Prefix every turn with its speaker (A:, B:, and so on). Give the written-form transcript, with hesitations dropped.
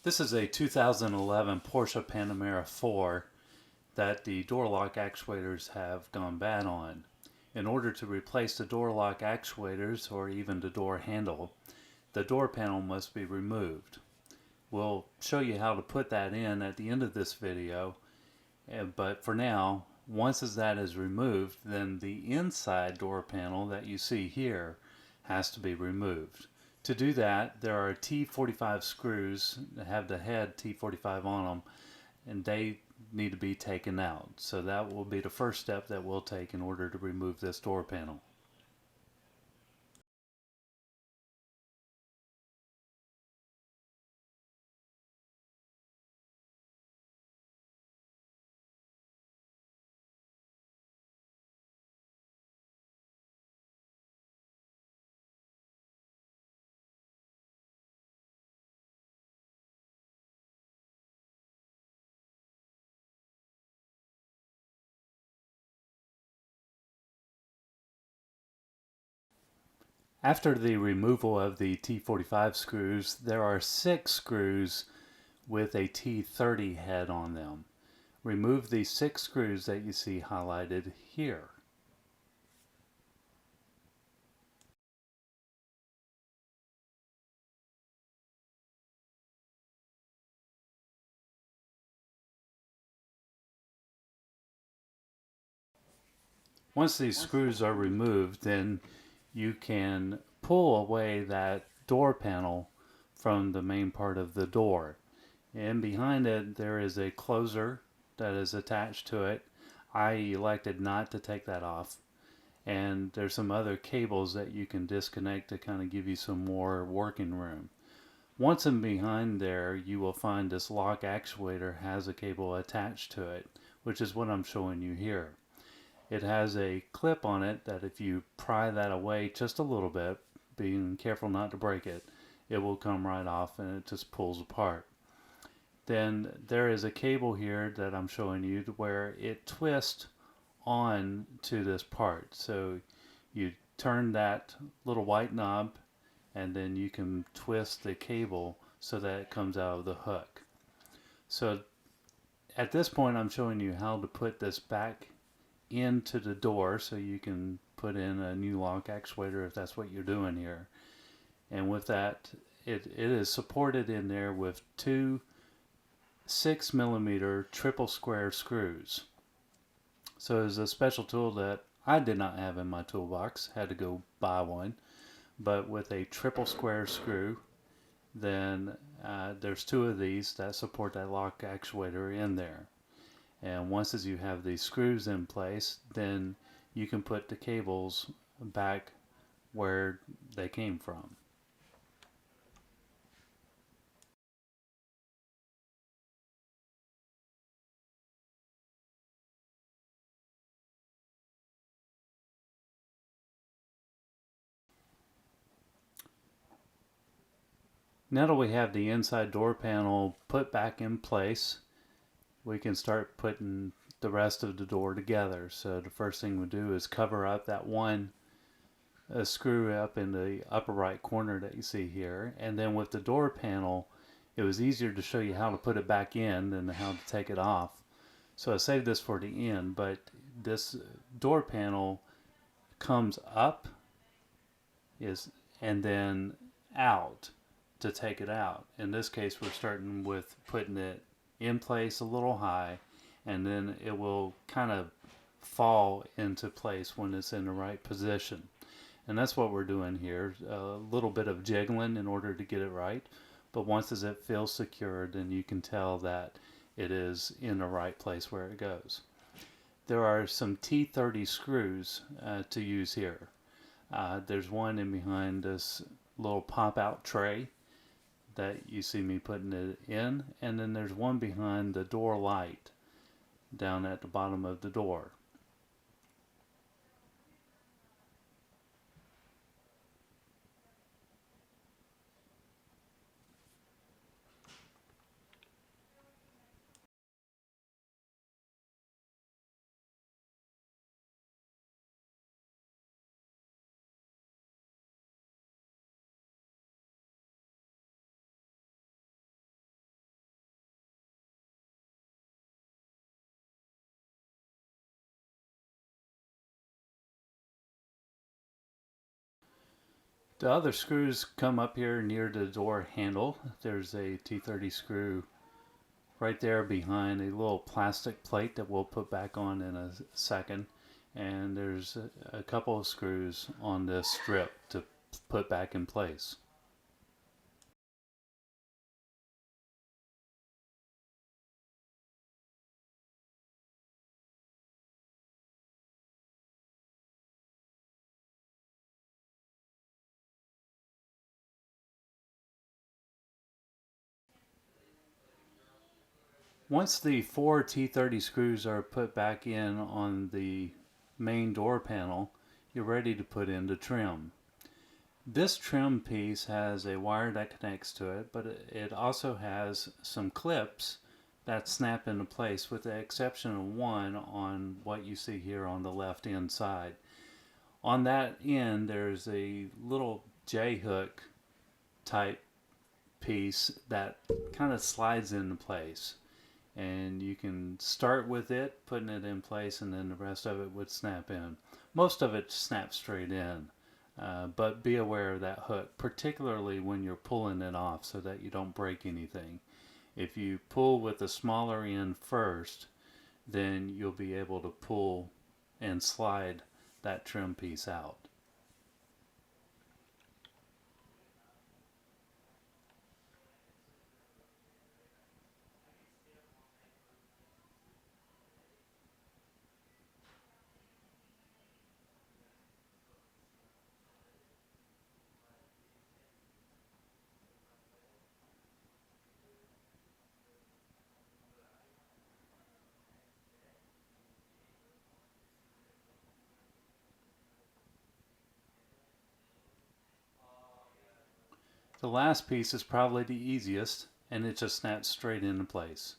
A: This is a 2011 Porsche Panamera 4 that the door lock actuators have gone bad on. In order to replace the door lock actuators or even the door handle, the door panel must be removed. We'll show you how to put that in at the end of this video, but for now, once that is removed, then the inside door panel that you see here has to be removed. To do that, there are T45 screws that have the head T45 on them, and they need to be taken out. So that will be the first step that we'll take in order to remove this door panel. After the removal of the T45 screws, there are 6 screws with a T30 head on them. Remove the 6 screws that you see highlighted here. Once these screws are removed, then you can pull away that door panel from the main part of the door. And behind it there is a closer that is attached to it. I elected not to take that off. And there's some other cables that you can disconnect to kind of give you some more working room. Once in behind there, you will find this lock actuator has a cable attached to it, which is what I'm showing you here. It has a clip on it that if you pry that away just a little bit, being careful not to break it, it will come right off and it just pulls apart. Then there is a cable here that I'm showing you where it twists on to this part. So you turn that little white knob and then you can twist the cable so that it comes out of the hook. So at this point I'm showing you how to put this back into the door so you can put in a new lock actuator if that's what you're doing here. And with that, it is supported in there with 2 6mm triple square screws. So it's a special tool that I did not have in my toolbox, had to go buy one. But with a triple square screw, then there's 2 of these that support that lock actuator in there. And once as you have these screws in place, then you can put the cables back where they came from. Now that we have the inside door panel put back in place, we can start putting the rest of the door together. So the first thing we do is cover up that one screw up in the upper right corner that you see here, and then with the door panel it was easier to show you how to put it back in than how to take it off. So I saved this for the end, but this door panel comes up and then out to take it out. In this case we're starting with putting it in place a little high, and then it will kind of fall into place when it's in the right position. And that's what we're doing here, a little bit of jiggling in order to get it right. But once as it feels secure, then you can tell that it is in the right place where it goes. There are some T30 screws to use here. There's one in behind this little pop-out tray that you see me putting it in, and then there's one behind the door light down at the bottom of the door. The other screws come up here near the door handle. There's a T30 screw right there behind a little plastic plate that we'll put back on in a second. And there's a couple of screws on this strip to put back in place. Once the four T30 screws are put back in on the main door panel, you're ready to put in the trim. This trim piece has a wire that connects to it, but it also has some clips that snap into place with the exception of one on what you see here on the left hand side. On that end there's a little J-hook type piece that kind of slides into place, and you can start with it putting it in place and then the rest of it would snap in. Most of it snaps straight in, but be aware of that hook, particularly when you're pulling it off so that you don't break anything. If you pull with the smaller end first, then you'll be able to pull and slide that trim piece out. The last piece is probably the easiest, and it just snaps straight into place.